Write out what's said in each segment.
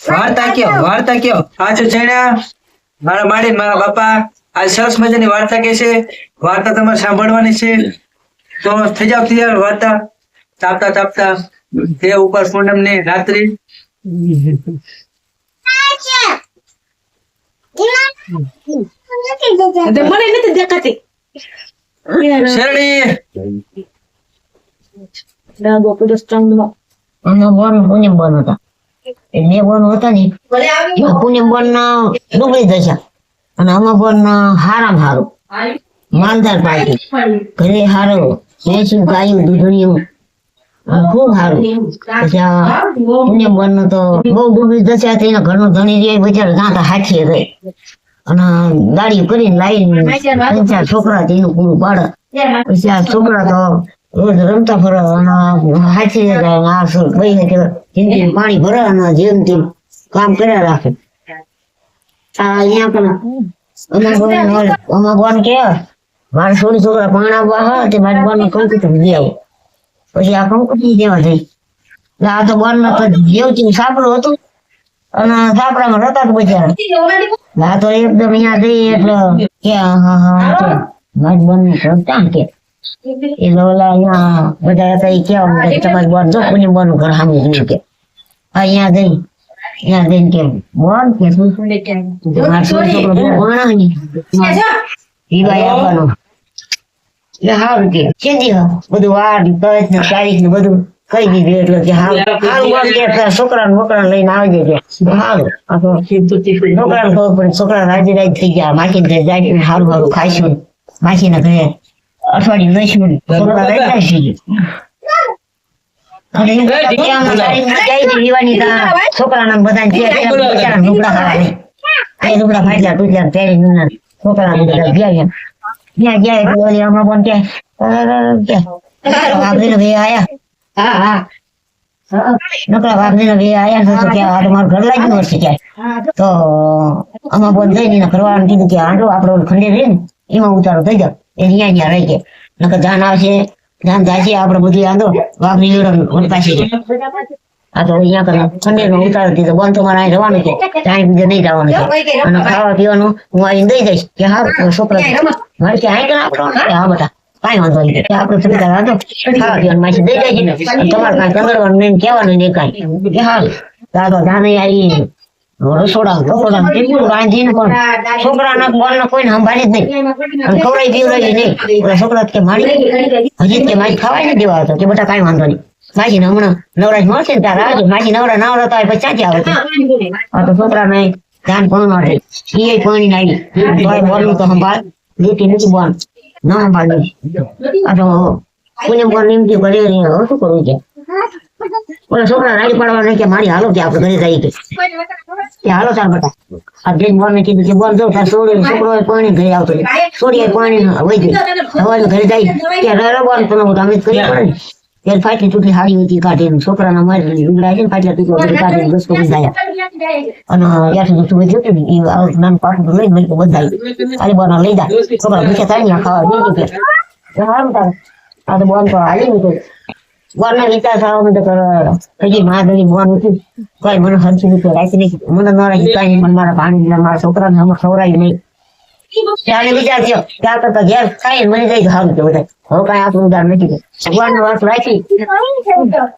વાર્તા કયો આજો છેડા મારા માડી મારા બાપા આ સરસ મજાની વાર્તા કહે છે. વાર્તા તમારે સાંભળવાની છે તો થઈ જાવ તૈયાર. વાર્તા ચાપતા ચાપતા તે ઉપર પૂનમ ની રાત્રિ મને નથી દેખાતી શેરડી ડાગો પેલો સ્ટ્રોંગ અને બોન પુણ્ય બોન હતા. એ બે બોન હતા ને પુણ્ય બોન ડૂબી જશે અને આમાં બોન હારામ હારું માલદાર પાર્ટી ઘરે હારો ભેંસું ગાયું દૂધણિયું ખૂબ સારું. પછી આ પુણ્ય બોન તો બહુ ડૂબી જશે એના ઘરનો ધણી રે બિચારો ગાંઠા હાથીએ રહે અને ગાડી કરીને લાવીને 3-4 છોકરા એનું પૂરું પાડે. પછી આ છોકરા તો રોજ રમતા ફરે અને હાથી જિંદગી પાણી ભરે અને જેમ તેમ કામ કર્યા રાખે. અહીંયા પણ અમાર બોન કે મારે થોડી છોકરા પરણાવવા હોય તે મારી બોન કંકુતર લઈ આવો. પછી આ કંકુતરી દેવા જઈ. આ તો બોન તો જેવતી સાપડું હતું અને સાપડામાં રતા બચારા. આ તો એકદમ અહીંયા જઈ એટલે કે મારી બોન ને રમતા કે એ લોલા અહીંયા બધા હતા એ કેવા તમારી બોન જો પુણ્ય બોન નું ઘર સામે જોયું કે અહીંયા જઈને કે બોન કે શું છોકરો ભણા ને પીવાય આપવાનો એટલે સારું કે ચેન્જી બધું વાર તારીખ ને બધું કહી દીધું એટલે કે સારું બોન કે છોકરા બોકરા લઈને આવી જાય સારું છોકરા ખબર પડે છોકરા રાજી રાજી થઈ ગયા માખી જાય સારું સારું ખાઈશું માખી ના ઘરે અઠવાડિયું લઈશું છોકરા રહેતા છીએ. છોકરાના બધા લુગડા ખાવા નહીં લુગડા ફાટલા તૂટલા પહેરી છોકરા બધા ગયા ત્યાં ગયા એટલે હમણાં પણ વાઘરી ભાઈ આયા નકરા વાઘરી ના ભાઈ આયા કે આ તમારું ઘર લાગ્યું હશે ક્યાંય તો આમાં બોન જઈને કરવાનું કીધું કે આંડો આપડો ખંડે રહે ને એમાં ઉતારો થઈ જાવ એ અહીંયા રહી ગયા નકર જાન આવશે જાન જાય છે આપડે બધું આંધો વાઘરી પાછી આ તો અહીંયા કરે ખંડે નો ઉતારો દીધો બોન તો મારે અહીં રહેવાનું છે ત્યાં બીજે નહીં જવાનું છે અને ખાવા પીવાનું હું આવીને દઈ દઈશ કે હા છોકરા મારે કે અહીં આપડો હા બધા કઈ વાંધો નહીં આપડે સુવિધા વાંધો ખાવા પીવાનું માછી દઈ દઈશ તમારે કાંઈ કંગરવાનું નહીં કહેવાનું નહીં કાંઈ કે હા તો જાને આવી રસોડા કેટલું રાંધીને પણ છોકરાના બોલને કોઈને સંભાળી જ નહીં અને ખવડાવી પીવડાવી નહીં છોકરા કે મારી હજી કે મારી ખાવાય નહીં દેવા હતો કે બધા કઈ વાંધો નહીં માછી ને હમણાં નવરાજ મળશે ને ત્યાં રાહ માછી નવરા તો પછી ક્યાંથી આવે આ તો છોકરા ને ધ્યાન પણ મળે એ પાણી નાખી બોલનું તો સંભાળ લીટી નથી બોલ ન સંભાળ આ તો કોઈને બોલ નિમતી કરે શું કરવું છે ઓલા છોકરા રાડી પાડવા કે મારી હાલો કે આપણે ઘરે જઈએ કે હાલો તાર બટા આ બેન બોલ ને કીધું કે બોલ જો તાર છોકરો પાણી ઘરે આવતો છોડીએ પાણી વહી ગઈ સવારે ઘરે જાય કે બોલ તમે અમે કરી પડે ત્યારે ફાટલી તૂટલી હાડી હતી કાઢીને છોકરાના મારી લુગડા છે ને ફાટલા તૂટલા કાઢીને દસ કોઈ જાય અને યાર તું બધું હતું એ નાનું પાટલું લઈને મને બધા અરે બોલ લઈ જાય છોકરા પૂછ્યા થાય ખાવા દે કે સારું તારે આ તો બોલ તો હાલી નીકળે બોલનો વિચાર થવા મને હજી મહાદેવી બોન હતું કઈ મને હરસું નીકળે રાખી નહીં મને ન રાખી કઈ મને મારા પાણી મારા છોકરાને અમે ખવડાવી નહીં ત્યારે વિચાર થયો ત્યાં કરતા ઘેર ખાઈ મને જઈ સારું કે બધા હવે કઈ આપણું ઉદાહરણ નથી ભગવાનનો વાત રાખી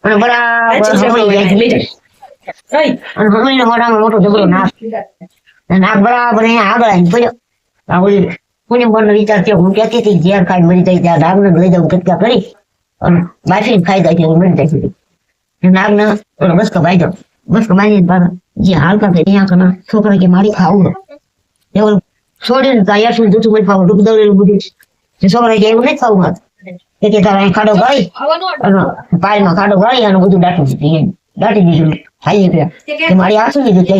અને બરાબર અને હમણાં મોઢામાં મોટો ઝઘડો નાક બરાબર અહીંયા આગળ આવીને પડ્યો આ ઓલી પુણ્ય બોનનો વિચાર થયો હું કહેતી હતી ઝેર ખાઈ મરી જાય ત્યાં ડાગને લઈ જાઉં કટકા કરી અને બાફીને ખાઈ જાય મરી જાય નાગને ઓલો બસકો ભાઈ જાવ બસકો બાંધી જે હાલકા થાય ત્યાં કના છોકરા કે મારી ખાવું એવું છોડીને ત્યાં સુધી જૂઠું મરી ખાવું ડૂબ દৌડેલું બધું છોકરા કે એવું નહીં ખાવું હાથ કે તારા અહીં ખાડો ગાળી અને પાણીમાં ખાડો ગાળી અને બધું દાટી દીધું ખાઈએ કે મારી આ શું કીધું કે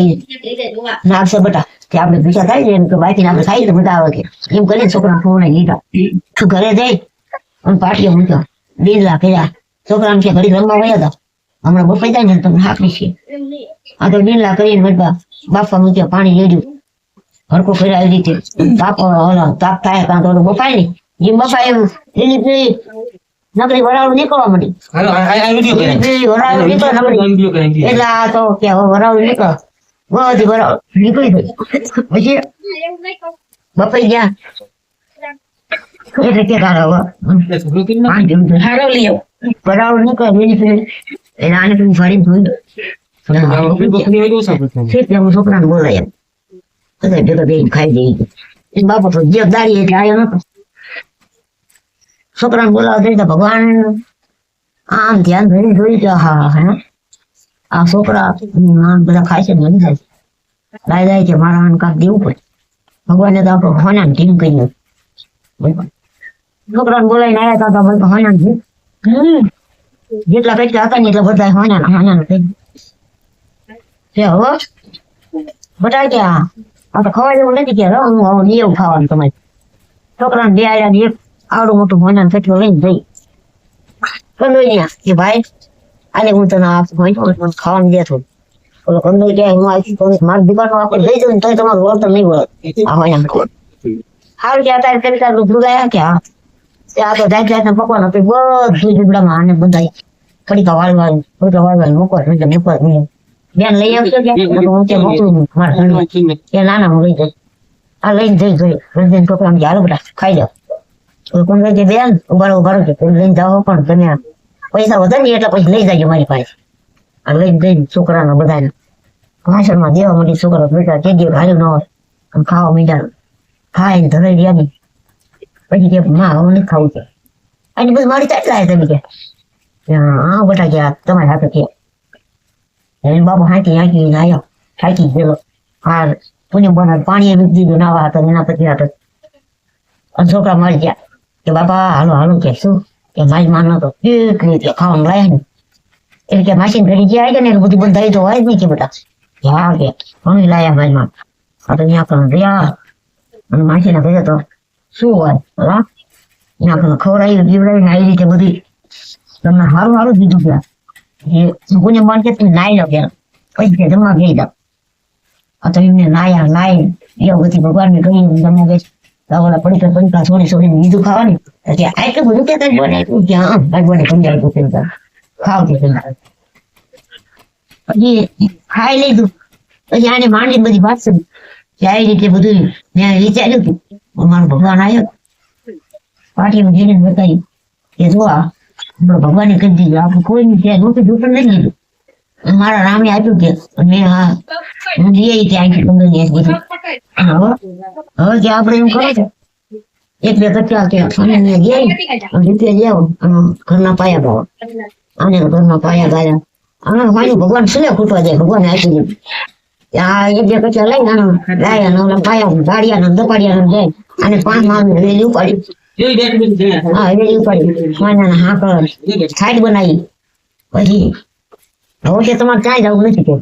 નાગ છે બટા કે આપણે ભૂસા થાય ને બાકી આપણે ખાઈએ તો મજા આવે કે એમ કરીને છોકરા ફોન લીધા ઘરે જઈ અને પાટીઓ મૂક્યો લીધા કર્યા છોકરાને કે ઘડી રમવા વયા હતા હમણાં બફાઈ જાય ને તમને હાકડી છે આ તો લીલા કરીને બધા બાફા મૂક્યા પાણી લેજો હરકો કર્યા એવી રીતે તાપ થાય કાં તો બફાય નહીં જેમ બફાય એમ લીલી પીળી નકરી વરાળું નીકળવા માંડી એટલે આ તો કે વરાળું નીકળ બધી બરાબર નીકળી ગઈ પછી બપાઈ ગયા એટલે કે તારા હારો લઈ આવો બરાબર નીકળે એટલે આને પેલું ફરી જોઈ હું છોકરાને બોલાય એમ ભેગા બે ખાઈ જઈ એ બાપો તો જે દાડી એટલે આવ્યો નતો છોકરાને બોલાવવા જઈ તો ભગવાન આમ ધ્યાન ધરી જોઈ કે હા હા આ છોકરા બધા ખાય છે મળી જાય લાઈ જાય છે મારા આને કાંક દેવું પડે ભગવાને તો આપણો હોનાને ટીમ કરી છોકરાને બોલાવીને આવ્યા હતા તો હોનાને જેટલા પૈસા હતા ને એટલા બધા હોનાને કહી હવે બટા કે આ તો ખવાય એવું નથી કે હું લઈ આવું ખાવાનું તમારે છોકરાને બે આવ્યા ને એક આવડું મોટું હોનાને કેટલું લઈને જઈ કંદોઈ કે ભાઈ આને હું તને આપું ખાવાનું દે થોડું ઓલો કંદોઈ કે હું આવી મારી દુકાનમાં આપણે લઈ જાઉં ને તો તમારું વળતર નહીં વળે આ હોય સારું કે અત્યારે કરી તારું ગયા કે હા આ તો જાત જાતના પકવાન હતું બધું ઝૂંપડામાં આને બધા પડીકા વાળવા મૂકવા બેન લઈ આવશો કે હું ત્યાં મોકલું મારા કે નાના હું લઈ જઈશ આ લઈને જઈ ગઈ છોકરા હાલો બધા ખાઈ જાઓ કોણ કહે બેન ઉભારો છે લઈને જાઓ પણ તમે પૈસા વધે ને એટલે પછી લઈ જાય મારી પાસે આ લઈને જઈને છોકરાને બધાને ભાષણમાં દેવા માંડી છોકરો બેટા કે દિવસ હાલ્યું ન હોય આમ ખાવા મીઠા ખાઈને ધરાઈ રહ્યા નહીં પછી કે માં હું નથી ખાવું છે અને બસ મારી કેટલા તમે કે હા બેટા કે તમારે હાથે કે એને બાબુ હાંકી આવ્યો થાકી ગયેલો હા પુણ્ય બનાવ પાણી મૂકી દીધું નાવા હતા એના પછી હતો અને છોકરા મળી ગયા કે બાપા હાલો કે શું કે મારી માન નતો કે ખાવાનું લાયા ને એટલે કે માસી ઘડી ગયા આવી ને એટલે બધું બંધાઈ તો હોય જ નહીં કે બેટા હા કે ઘણી લાયા મારી માં આ તો ત્યાં પણ રહ્યા અને માસીને કહે તો શું હોય હા ત્યાં ખવડાવી પીવડાવીને આવી રીતે બધી તમને સારું દીધું ગયા એ કોને મન કે તમે નાઈ લો કે પછી જમવા ગઈ જાવ આ તો એમને નાઈ એવું બધી ભગવાનને કહ્યું તમે બેસ ઓલા પડીકા છોડી બીજું ખાવાની એટલે આટલું બધું કે કઈ બનાવ્યું કે હા ભગવાને સમજાવ્યું ખાવ કે પછી ખાઈ લીધું પછી આને માંડી બધી વાત કરી કે આવી રીતે બધું મેં વિચાર્યું હતું મારો ભગવાન આવ્યો પાટીમાં જઈને બતાવ્યું કે જો આપણે ભગવાને કહી દીધું આપણે કોઈની ત્યાં નહોતું દુકાન નથી લીધું મારા રામે આપ્યું કે મેં હા હું લઈ ત્યાં બધું હવે કે આપણે એમ કરો છો એક બે કચ્ચા કે ઘરના પાયા ભાવ આને ઘરના પાયા ગાયા આના માનું ભગવાન સુલે ખૂટવા જાય ભગવાન આપી દીધું આ એક બે કચ્ચા લઈને આનો લાયા ને પાયા ગાડિયા દપાડિયા જાય અને 5 માલ વેલી ઉપાડી હા વેલી ઉપાડી માના હાક સાઈડ બનાવી પછી હવે કે તમારે ક્યાંય જવું નથી કે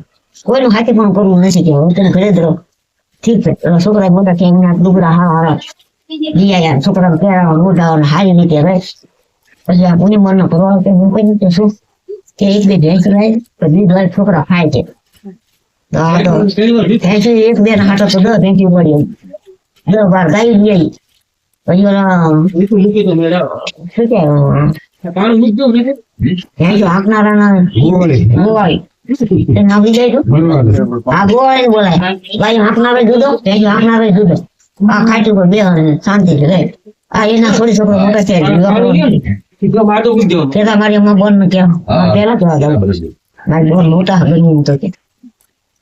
કોઈનું હાથે પણ કરવું નથી કે હું તને ઘરે જ રહો ઠીક છે છોકરા મોટા કે એમના ડુગરા હારા લઈ આવ્યા છોકરા પહેરાવા મોટા હારી રીતે રહે પછી આ પુણે મનનો ભરવા કે હું કઈ રીતે શું કે એક બે ભેંસ રહે તો 2 લાખ છોકરા ખાય છે તો ભેંસ એક બે હાટો તો 10 ભેંસી પડી 10 વાર ગાય લઈ પછી ઓલા શું કે ભેંસો હાંકનારા ગોવાળી નાખી જાય આ ગોવાળી બોલાય ભાઈ હાંકનારે જુદો ભેંસો હાંકનારે જુદો આ ખાટું પર બે શાંતિ રહે આ એના થોડી છોકરો મોટા છે પેલા મારી અમ્મા બોન ને કેમ પેલા જવા જાવ મારી બોન મોટા ગયું તો કે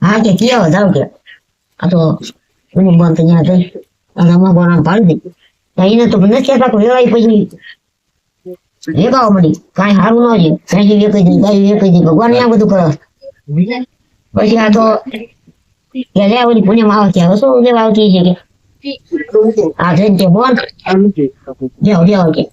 હા કે કેવો જાવ કે આ તો એની બોન તો ત્યાં જઈ અને અમ્મા બોન આમ પાડી દઈ એને તો નથી કહેતા કે વેવાય પછી વેગાવા મળી કાંઈ સારું ન છે સાંજે વેકાઈ દઈ ગાય વેકાઈ દઈ ભગવાન આ બધું કરે પછી આ તો લે ઓલી પુણ્યમાં આવે ત્યાં શું લેવા આવતી છે કે આ જઈને કે બોન દેવ કે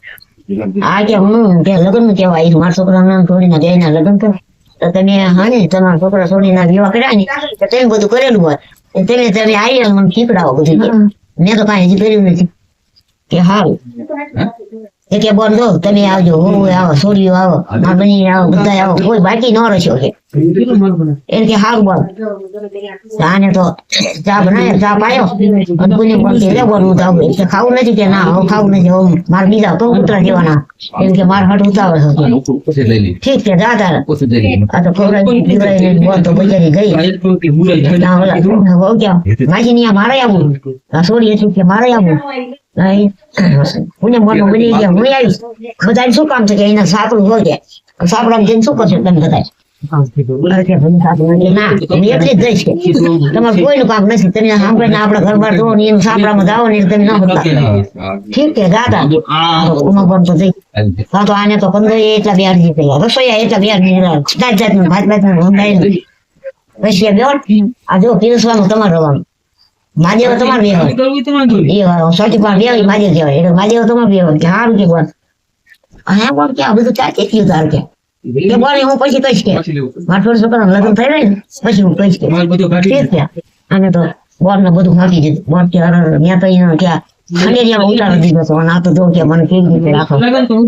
આ કે હું કે લગ્ન નું કેવાય મારા છોકરાના છોડીને જઈને લગ્ન કરે તો તમે હા ને તમારા છોકરા છોડીના વિવાહ કર્યા ને તો તમે બધું કરેલું હોય તમે આવી મને શીખડાવો બધું મેં તો કાંઈ હજી કર્યું નથી કે હારું એ કે બોલ જો તમે આવજો હું આવો છોડીઓ આવો મારા બની આવો બધા આવો કોઈ બાકી ન રહેશો કે એને કે હારું બોલ આને તો ચા બનાવ્યો ચા પાયો અને કોઈને બોલ કે લે બોલ હું તો આવું એટલે ખાવું નથી કે ના હું ખાવું નથી હું મારા બીજા તો ઉતરા જેવાના એમ કે મારા હાટ ઉતાવળ હતો ઠીક છે દાદા આ તો ખવડાવી પીવડાવીને બોલ તો બજારી ગઈ ના ઓલા હો ક્યાં માજી ની મારે આવું આ છોડી હતી કે મારે આવું પુણ્ય મોટું બની ગયા હું આવીશ બધા શું કામ છે કે એના સાંકળું હોય કે સાંકળામાં જઈને શું કરશે તમે બધા તમારે કોઈનું કામ નથી તમે સાંભળીને આપડે ઘર બાર જોવો ને એનું સાંભળામાં જાઓ ને તમે ના હોતા ઠીક છે દાદા ઉમા પણ તો જઈ હા તો આને તો 15 એટલા બિહાર જીતે રસોઈયા એટલા બિહાર જાત જાતનું ભાત ભાત પછી બેન આ જો પીરસવાનું તમારે રહેવાનું માદેવ તમારે બેહવાનું એ સોટી પણ બેહી માદેવ કહેવાય એટલે માદેવ તમારે બેહવાનું કે સારું કે બોલ હા બોલ કે આ બધું ચાચે થયું તાર કે બોલ હું પછી કહીશ કે મારા થોડા છોકરાનું લગ્ન થઈ જાય ને પછી હું કહીશ કે અને તો બોલ ને બધું ફાંકી દીધું બોલ કે મેં તો એને ત્યાં ખંડેરિયામાં ઉતારી દીધો હતો અને આ તો જો કે મને કેવી રીતે રાખો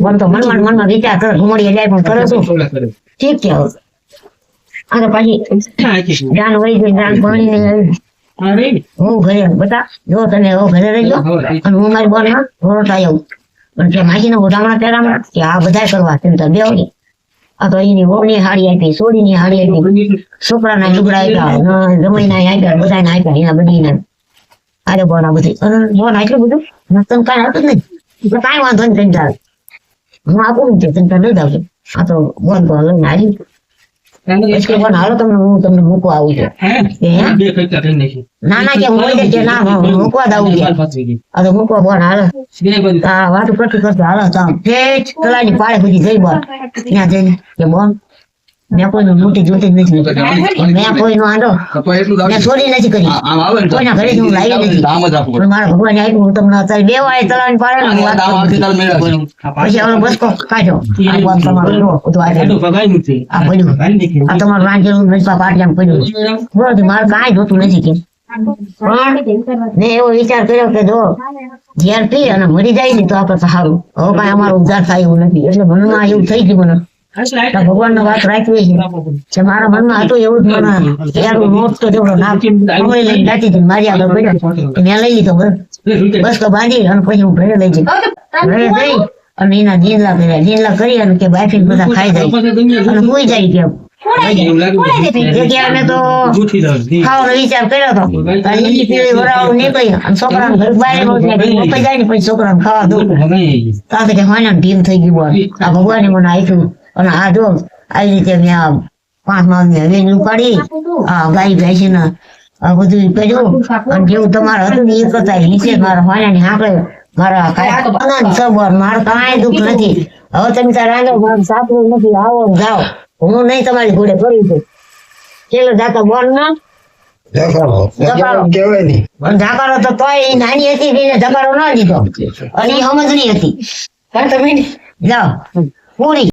બોલ તો મનમાં વિચાર કરે ઘુમડીએ જાય પણ કરે શું ઠીક છે અને પછી જાન વળી ગઈ જાન પાણી હું ઘરે બતા જો તમે ઘરે રહેજો અને હું મારી બોલ માં રોટા આવું પણ કે માજીને ઉડામણા પહેરામણા કે આ બધા કરવા ચિંતા બેવડી આ તો એની વહુની હાડી આપી સોડીની હાડી આપી છોકરાના લુગડા આપ્યા જમણીના આપ્યા બધાને આપ્યા એના બધીને અરે બોન આ બધી બોન આટલું બધું તને કાંઈ હતું જ નહીં કાંઈ વાંધો નહીં ચિંતા હું આપું ને ચિંતા લઈ જાવ આ તો બોન તો લઈને આવી પછી બોન હાલો હું તમને મૂકવા આવું છું ના ના કે હું કે ના મૂકવા જ આવું છે આ તો મૂકવા બોન હાલો હા વાતું કરતી હાલો તો ફેચ તલાની પાળે બધી જઈ બોન ત્યાં જઈને કે બોન મેં કોઈનું મોટી જોતી જ નથી મેં કોઈનો આંડો મેં ચોરી નથી કરી કોઈના ઘરે હું લાવી નથી પણ મારા ભગવાન આપ્યું હું તમને અત્યારે બે વાળે તલાની પાડે પછી હવે બસકો કાઢો આ બોન તમારું લો બધું આ પડ્યું આ તમારું રાંધેલું રજપા પાટિયામાં પડ્યું બરોબર મારે કાંઈ જોતું નથી કે પણ મેં એવો વિચાર કર્યો કે જો ઝેર પી અને મરી જાય ને તો આપણે સારું હવે કાંઈ અમારો ઉદ્ધાર થાય એવું નથી એટલે મનમાં એવું થઈ ગયું મને ભગવાન ને વાત રાખવી છે મારા મનમાં હતું એવું જ મને યાર નોટ તો જેવડો લઈને દાટી હતી મારી આગળ પડ્યો મેં લઈ લીધો બસ તો બાંધી અને પછી હું ઘરે લઈ જઈ ઘરે જઈ અને એના જીંદલા કરી અને કે બાફી બધા ખાઈ જાય અને સુઈ જાય કે મેં તો ખાવાનો વિચાર કર્યો હતો નીકળી અને છોકરાને ઘર બહાર જાય ને પછી છોકરાને ખાવા દઉં કારણ કે હોના ટીમ થઈ ગયું આ ભગવાને મને આપ્યું અને આ જો આવી રીતે મેં 5 માસની હવેલી ઉપાડી આ ગાય ભેંસી ને આ બધું કર્યું અને જેવું તમારે હતું ને એ કરતા નીચે મારા હોનાની હાંકળે મારા સબર મારે કાંઈ દુઃખ નથી હવે તમે તાર રાંધો મારું સાપડું નથી આવો જાઓ હું નહીં તમારી ઘોડે કર્યું છું ચેલો જાતો બોલ ના ઝાકારો તો તોય નાની હતી એને ઝાકારો ના દીધો અને એ સમજણી હતી જાઓ પૂરી